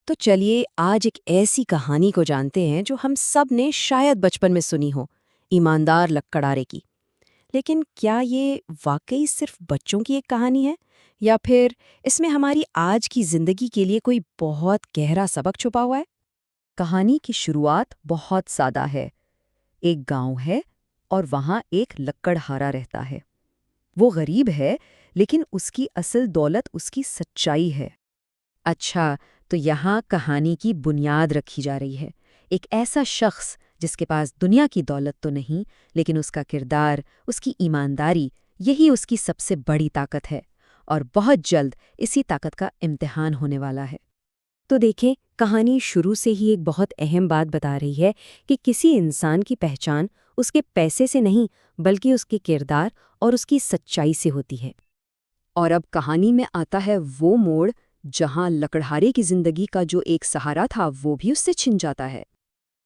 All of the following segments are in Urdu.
تو چلیے آج ایک ایسی کہانی کو جانتے ہیں جو ہم سب نے شاید بچپن میں سنی ہو، ایماندار لکڑہارے کی۔ لیکن کیا یہ واقعی صرف بچوں کی ایک کہانی ہے یا پھر اس میں ہماری آج کی زندگی کے لیے کوئی بہت گہرا سبق چھپا ہوا ہے؟ کہانی کی شروعات بہت سادہ ہے۔ ایک گاؤں ہے اور وہاں ایک لکڑہارا رہتا ہے۔ وہ غریب ہے لیکن اس کی اصل دولت اس کی سچائی ہے۔ اچھا، تو یہاں کہانی کی بنیاد رکھی جا رہی ہے۔ ایک ایسا شخص جس کے پاس دنیا کی دولت تو نہیں، لیکن اس کا کردار، اس کی ایمانداری، یہی اس کی سب سے بڑی طاقت ہے، اور بہت جلد اسی طاقت کا امتحان ہونے والا ہے۔ تو دیکھیں، کہانی شروع سے ہی ایک بہت اہم بات بتا رہی ہے کہ کسی انسان کی پہچان اس کے پیسے سے نہیں بلکہ اس کے کردار اور اس کی سچائی سے ہوتی ہے۔ اور اب کہانی میں آتا ہے وہ موڑ جہاں لکڑہارے کی زندگی کا جو ایک سہارا تھا وہ بھی اس سے چھن جاتا ہے۔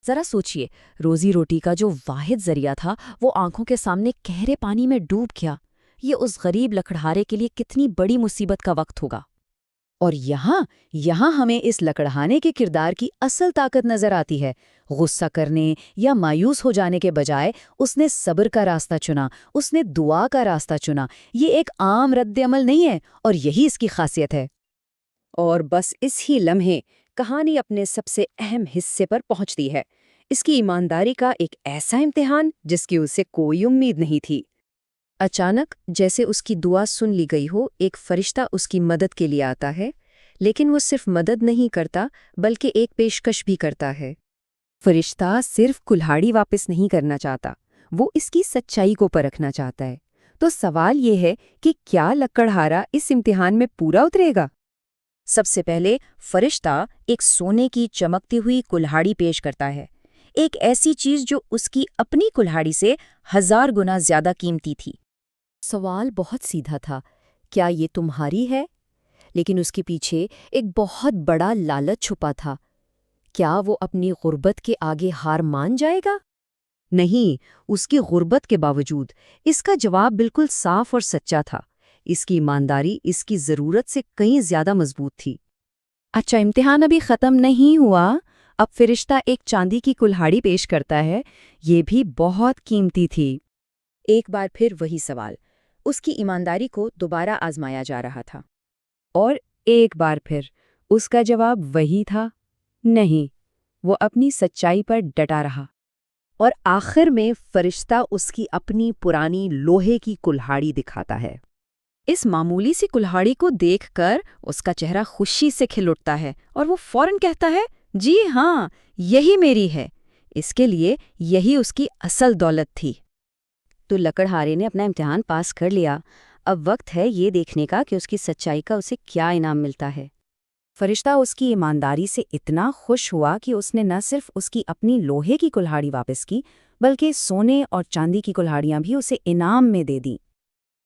ذرا سوچئے، روزی روٹی کا جو واحد ذریعہ تھا وہ آنکھوں کے سامنے گہرے پانی میں ڈوب گیا۔ یہ اس غریب لکڑہارے کے لیے کتنی بڑی مصیبت کا وقت ہوگا۔ اور یہاں ہمیں اس لکڑہانے کے کردار کی اصل طاقت نظر آتی ہے۔ غصہ کرنے یا مایوس ہو جانے کے بجائے اس نے صبر کا راستہ چنا، اس نے دعا کا راستہ چنا۔ یہ ایک عام رد عمل نہیں ہے، اور یہی اس کی خاصیت ہے۔ اور بس اس ہی لمحے کہانی اپنے سب سے اہم حصے پر پہنچتی ہے، اس کی ایمانداری کا ایک ایسا امتحان جس کی اسے کوئی امید نہیں تھی۔ اچانک جیسے اس کی دعا سن لی گئی ہو، ایک فرشتہ اس کی مدد کے لیے آتا ہے، لیکن وہ صرف مدد نہیں کرتا بلکہ ایک پیشکش بھی کرتا ہے۔ فرشتہ صرف کلہاڑی واپس نہیں کرنا چاہتا، وہ اس کی سچائی کو پرکھنا چاہتا ہے۔ تو سوال یہ ہے کہ کیا لکڑہارا اس امتحان میں پورا اترے گا؟ سب سے پہلے فرشتہ ایک سونے کی چمکتی ہوئی کلہاڑی پیش کرتا ہے، ایک ایسی چیز جو اس کی اپنی کلہاڑی سے 1000 گنا زیادہ قیمتی تھی۔ سوال بہت سیدھا تھا، کیا یہ تمہاری ہے؟ لیکن اس کے پیچھے ایک بہت بڑا لالچ چھپا تھا۔ کیا وہ اپنی غربت کے آگے ہار مان جائے گا؟ نہیں، اس کی غربت کے باوجود اس کا جواب بالکل صاف اور سچا تھا۔ اس کی ایمانداری اس کی ضرورت سے کہیں زیادہ مضبوط تھی۔ اچھا، امتحان ابھی ختم نہیں ہوا۔ اب فرشتہ ایک چاندی کی کلہاڑی پیش کرتا ہے، یہ بھی بہت قیمتی تھی۔ ایک بار پھر وہی سوال، اس کی ایمانداری کو دوبارہ آزمایا جا رہا تھا۔ اور ایک بار پھر اس کا جواب وہی تھا، نہیں، وہ اپنی سچائی پر ڈٹا رہا۔ اور آخر میں فرشتہ اس کی اپنی پرانی لوہے کی کلہاڑی دکھاتا ہے۔ اس معمولی سی کلہاڑی کو دیکھ کر اس کا چہرہ خوشی سے کھل اٹھتا ہے، اور وہ فوراً کہتا ہے، جی ہاں، یہی میری ہے۔ اس کے لیے یہی اس کی اصل دولت تھی۔ تو لکڑہارے نے اپنا امتحان پاس کر لیا۔ اب وقت ہے یہ دیکھنے کا کہ اس کی سچائی کا اسے کیا انعام ملتا ہے۔ فرشتہ اس کی ایمانداری سے اتنا خوش ہوا کہ اس نے نہ صرف اس کی اپنی لوہے کی کلہاڑی واپس کی بلکہ سونے اور چاندی کی کلہاڑیاں بھی اسے انعام میں دے دیں۔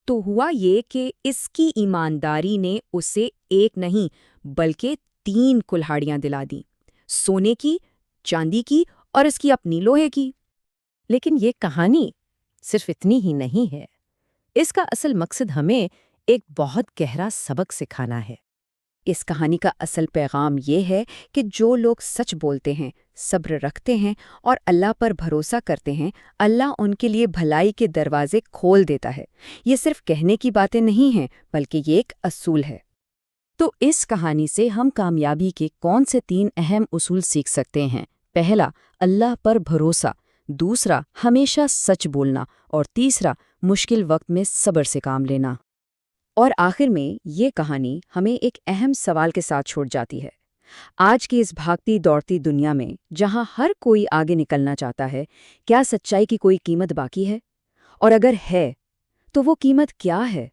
تو ہوا یہ کہ اس کی ایمانداری نے اسے ایک نہیں بلکہ 3 کلہاڑیاں دلا دیں، سونے کی، چاندی کی اور اس کی اپنی لوہے کی۔ لیکن یہ کہانی صرف اتنی ہی نہیں ہے۔ اس کا اصل مقصد ہمیں ایک بہت گہرا سبق سکھانا ہے۔ اس کہانی کا اصل پیغام یہ ہے کہ جو لوگ سچ بولتے ہیں، صبر رکھتے ہیں اور اللہ پر بھروسہ کرتے ہیں، اللہ ان کے لیے بھلائی کے دروازے کھول دیتا ہے۔ یہ صرف کہنے کی باتیں نہیں ہیں بلکہ یہ ایک اصول ہے۔ تو اس کہانی سے ہم کامیابی کے کون سے 3 اہم اصول سیکھ سکتے ہیں؟ پہلا، اللہ پر بھروسہ۔ دوسرا، ہمیشہ سچ بولنا۔ اور تیسرا، مشکل وقت میں صبر سے کام لینا۔ اور آخر میں یہ کہانی ہمیں ایک اہم سوال کے ساتھ چھوڑ جاتی ہے۔ آج کی اس بھاگتی دوڑتی دنیا میں جہاں ہر کوئی آگے نکلنا چاہتا ہے، کیا سچائی کی کوئی قیمت باقی ہے؟ اور اگر ہے، تو وہ قیمت کیا ہے؟